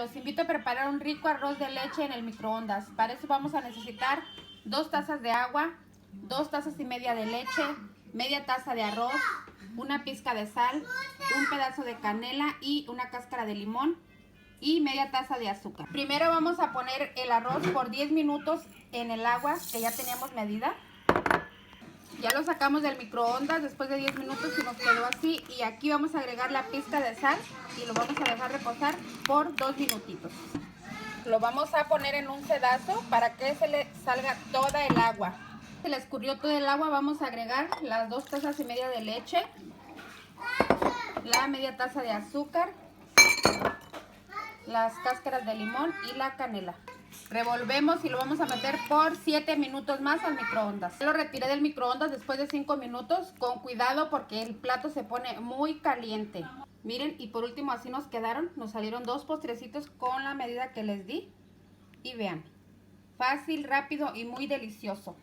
Los invito a preparar un rico arroz de leche en el microondas. Para eso vamos a necesitar 2 tazas de agua, 2 tazas y media de leche, media taza de arroz, una pizca de sal, un pedazo de canela y una cáscara de limón y media taza de azúcar. Primero vamos a poner el arroz por 10 minutos en el agua que ya teníamos medida. Ya lo sacamos del microondas después de 10 minutos y nos quedó así. Y aquí vamos a agregar la pizca de sal y lo vamos a dejar reposar por 2 minutitos. Lo vamos a poner en un sedazo para que se le salga toda el agua. Se le escurrió todo el agua, vamos a agregar las 2 tazas y media de leche, la media taza de azúcar, las cáscaras de limón y la canela. Revolvemos y lo vamos a meter por 7 minutos más al microondas. Lo retiré del microondas después de 5 minutos, con cuidado porque el plato se pone muy caliente. Miren, y por último así nos quedaron, nos salieron 2 postrecitos con la medida que les di. Y vean, fácil, rápido y muy delicioso.